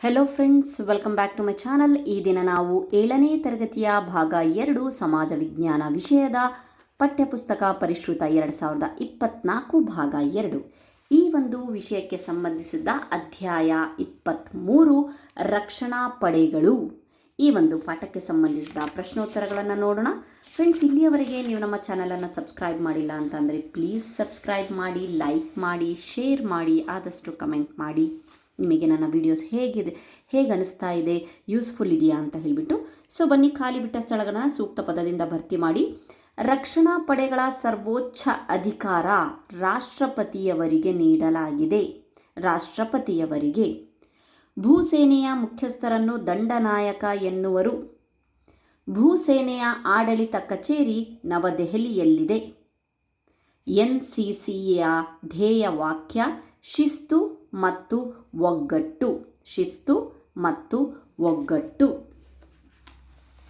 Hello friends, welcome back to my channel. ಈ ದಿನ ನಾವು 7ನೇ ತರಗತಿಯ ಭಾಗ 2 ಸಮಾಜ ವಿಜ್ಞಾನ ವಿಷಯದ ಪಠ್ಯಪುಸ್ತಕ ಪರಿಷ್ಕೃತ 2024 ಭಾಗ 2 ಈ ಒಂದು ವಿಷಯಕ್ಕೆ ಸಂಬಂಧಿಸಿದ ಅಧ್ಯಾಯ 23 ರಕ್ಷಣಾ ಪಡೆಗಳು. ಈ ಒಂದು ಪಾಠಕ್ಕೆ ಸಂಬಂಧಿಸಿದ ಪ್ರಶ್ನೋತ್ತರಗಳನ್ನು ನೋಡೋಣ. ಫ್ರೆಂಡ್ಸ್, ಇಲ್ಲಿಯವರೆಗೆ ನೀವು ನಮ್ಮ ಚಾನಲನ್ನು ಸಬ್ಸ್ಕ್ರೈಬ್ ಮಾಡಿಲ್ಲ ಅಂತಂದರೆ ಪ್ಲೀಸ್ ಸಬ್ಸ್ಕ್ರೈಬ್ ಮಾಡಿ, ಲೈಕ್ ಮಾಡಿ, ಶೇರ್ ಮಾಡಿ, ಆದಷ್ಟು ಕಮೆಂಟ್ ಮಾಡಿ. ನಿಮಗೆ ನನ್ನ ವೀಡಿಯೋಸ್ ಹೇಗೆ ಅನಿಸ್ತಾ ಇದೆ, ಯೂಸ್ಫುಲ್ ಇದೆಯಾ ಅಂತ ಹೇಳಿಬಿಟ್ಟು. ಸೊ ಬನ್ನಿ, ಖಾಲಿ ಬಿಟ್ಟ ಸ್ಥಳಗಳನ್ನು ಸೂಕ್ತ ಪದದಿಂದ ಭರ್ತಿ ಮಾಡಿ. ರಕ್ಷಣಾ ಪಡೆಗಳ ಸರ್ವೋಚ್ಚ ಅಧಿಕಾರ ರಾಷ್ಟ್ರಪತಿಯವರಿಗೆ ನೀಡಲಾಗಿದೆ. ರಾಷ್ಟ್ರಪತಿಯವರಿಗೆ. ಭೂಸೇನೆಯ ಮುಖ್ಯಸ್ಥರನ್ನು ದಂಡನಾಯಕ ಎನ್ನುವರು. ಭೂಸೇನೆಯ ಆಡಳಿತ ಕಚೇರಿ ನವದೆಹಲಿಯಲ್ಲಿದೆ. NCCಯ ಧ್ಯೇಯ ವಾಕ್ಯ ಶಿಸ್ತು ಮತ್ತು ಒಗ್ಗಟ್ಟು. ಶಿಸ್ತು ಮತ್ತು ಒಗ್ಗಟ್ಟು.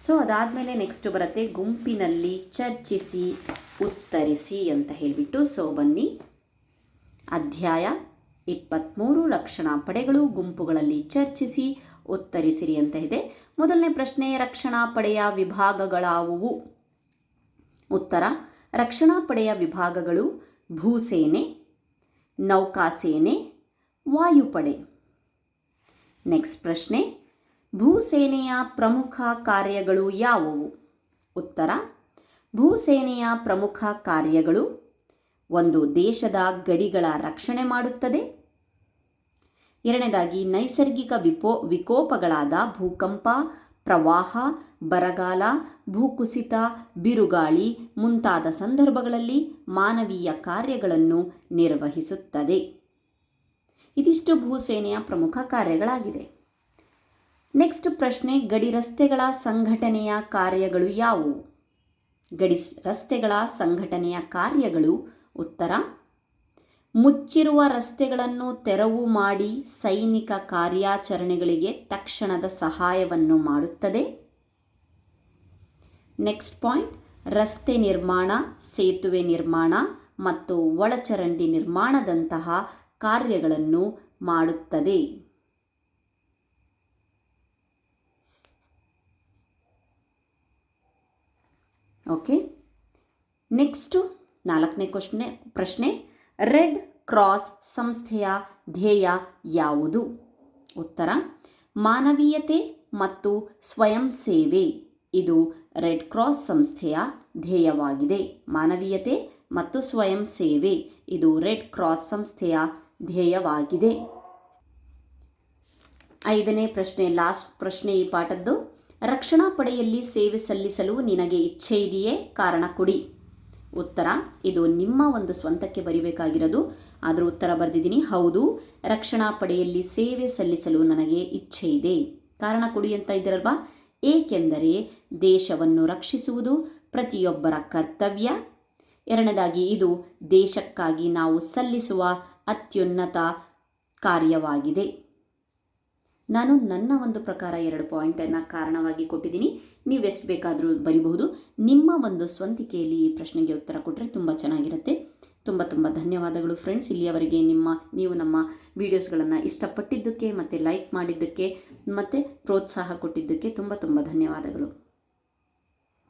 ಸೊ ಅದಾದಮೇಲೆ ನೆಕ್ಸ್ಟ್ ಬರುತ್ತೆ ಗುಂಪಿನಲ್ಲಿ ಚರ್ಚಿಸಿ ಉತ್ತರಿಸಿ ಅಂತ ಹೇಳಿಬಿಟ್ಟು. ಸೊ ಬನ್ನಿ, ಅಧ್ಯಾಯ 23 ರಕ್ಷಣಾ ಪಡೆಗಳು, ಗುಂಪುಗಳಲ್ಲಿ ಚರ್ಚಿಸಿ ಉತ್ತರಿಸಿರಿ ಅಂತ ಇದೆ. ಮೊದಲನೇ ಪ್ರಶ್ನೆ, ರಕ್ಷಣಾ ಪಡೆಯ ವಿಭಾಗಗಳಾವುವು? ಉತ್ತರ, ರಕ್ಷಣಾ ಪಡೆಯ ವಿಭಾಗಗಳು ಭೂಸೇನೆ, ನೌಕಾಸೇನೆ, ವಾಯುಪಡೆ. ನೆಕ್ಸ್ಟ್ ಪ್ರಶ್ನೆ, ಭೂಸೇನೆಯ ಪ್ರಮುಖ ಕಾರ್ಯಗಳು ಯಾವುವು? ಉತ್ತರ, ಭೂಸೇನೆಯ ಪ್ರಮುಖ ಕಾರ್ಯಗಳು: 1. ದೇಶದ ಗಡಿಗಳ ರಕ್ಷಣೆ ಮಾಡುತ್ತದೆ. 2. ನೈಸರ್ಗಿಕ ವಿಕೋಪಗಳಾದ ಭೂಕಂಪ, ಪ್ರವಾಹ, ಬರಗಾಲ, ಭೂಕುಸಿತ, ಬಿರುಗಾಳಿ ಮುಂತಾದ ಸಂದರ್ಭಗಳಲ್ಲಿ ಮಾನವೀಯ ಕಾರ್ಯಗಳನ್ನು ನಿರ್ವಹಿಸುತ್ತದೆ. ಇದಿಷ್ಟು ಭೂಸೇನೆಯ ಪ್ರಮುಖ ಕಾರ್ಯಗಳಾಗಿದೆ. ನೆಕ್ಸ್ಟ್ ಪ್ರಶ್ನೆ, ಗಡಿ ರಸ್ತೆಗಳ ಸಂಘಟನೆಯ ಕಾರ್ಯಗಳು ಯಾವುವು? ಗಡಿ ರಸ್ತೆಗಳ ಸಂಘಟನೆಯ ಕಾರ್ಯಗಳು. ಉತ್ತರ, ಮುಚ್ಚಿರುವ ರಸ್ತೆಗಳನ್ನು ತೆರವು ಮಾಡಿ ಸೈನಿಕ ಕಾರ್ಯಾಚರಣೆಗಳಿಗೆ ತಕ್ಷಣದ ಸಹಾಯವನ್ನು ಮಾಡುತ್ತದೆ. ನೆಕ್ಸ್ಟ್ ಪಾಯಿಂಟ್, ರಸ್ತೆ ನಿರ್ಮಾಣ, ಸೇತುವೆ ನಿರ್ಮಾಣ ಮತ್ತು ಒಳಚರಂಡಿ ನಿರ್ಮಾಣದಂತಹ ಕಾರ್ಯಗಳನ್ನು ಮಾಡುತ್ತದೆ. ಓಕೆ, ನೆಕ್ಸ್ಟು 4ನೇ ಪ್ರಶ್ನೆ, ರೆಡ್ ಕ್ರಾಸ್ ಸಂಸ್ಥೆಯ ಧ್ಯೇಯ ಯಾವುದು? ಉತ್ತರ, ಮಾನವೀಯತೆ ಮತ್ತು ಸ್ವಯಂ ಸೇವೆ. ಇದು ರೆಡ್ ಕ್ರಾಸ್ ಸಂಸ್ಥೆಯ ಧ್ಯೇಯವಾಗಿದೆ. ಮಾನವೀಯತೆ ಮತ್ತು ಸ್ವಯಂ ಸೇವೆ ಇದು ರೆಡ್ ಕ್ರಾಸ್ ಸಂಸ್ಥೆಯ ಧ್ಯೇಯವಾಗಿದೆ. 5ನೇ ಪ್ರಶ್ನೆ, ಲಾಸ್ಟ್ ಪ್ರಶ್ನೆ ಈ ಪಾಠದ್ದು. ರಕ್ಷಣಾ ಪಡೆಯಲ್ಲಿ ಸೇವೆ ಸಲ್ಲಿಸಲು ನಿನಗೆ ಇಚ್ಛೆ ಇದೆಯೇ? ಕಾರಣ ಕೊಡಿ. ಉತ್ತರ, ಇದು ನಿಮ್ಮ ಒಂದು ಸ್ವಂತಕ್ಕೆ ಬರಿಬೇಕಾಗಿರೋದು. ಆದರೂ ಉತ್ತರ ಬರೆದಿದ್ದೀನಿ. ಹೌದು, ರಕ್ಷಣಾ ಪಡೆಯಲ್ಲಿ ಸೇವೆ ಸಲ್ಲಿಸಲು ನನಗೆ ಇಚ್ಛೆ ಇದೆ. ಕಾರಣ ಕೊಡಿ ಅಂತ ಇದ್ದೀರಲ್ವಾ? ಏಕೆಂದರೆ ದೇಶವನ್ನು ರಕ್ಷಿಸುವುದು ಪ್ರತಿಯೊಬ್ಬರ ಕರ್ತವ್ಯ. 2. ಇದು ದೇಶಕ್ಕಾಗಿ ನಾವು ಸಲ್ಲಿಸುವ ಅತ್ಯುನ್ನತ ಕಾರ್ಯವಾಗಿದೆ. ನಾನು ನನ್ನ ಒಂದು ಪ್ರಕಾರ 2 ಪಾಯಿಂಟನ್ನು ಕಾರಣವಾಗಿ ಕೊಟ್ಟಿದ್ದೀನಿ. ನೀವು ಎಷ್ಟು ಬೇಕಾದರೂ ಬರಿಬಹುದು. ನಿಮ್ಮ ಒಂದು ಸ್ವಂತಿಕೆಯಲ್ಲಿ ಈ ಪ್ರಶ್ನೆಗೆ ಉತ್ತರ ಕೊಟ್ಟರೆ ತುಂಬ ಚೆನ್ನಾಗಿರುತ್ತೆ. ತುಂಬ ಧನ್ಯವಾದಗಳು ಫ್ರೆಂಡ್ಸ್. ಇಲ್ಲಿಯವರೆಗೆ ನೀವು ನಮ್ಮ ವೀಡಿಯೋಸ್ಗಳನ್ನು ಇಷ್ಟಪಟ್ಟಿದ್ದಕ್ಕೆ ಮತ್ತು ಲೈಕ್ ಮಾಡಿದ್ದಕ್ಕೆ ಮತ್ತು ಪ್ರೋತ್ಸಾಹ ಕೊಟ್ಟಿದ್ದಕ್ಕೆ ತುಂಬ ಧನ್ಯವಾದಗಳು.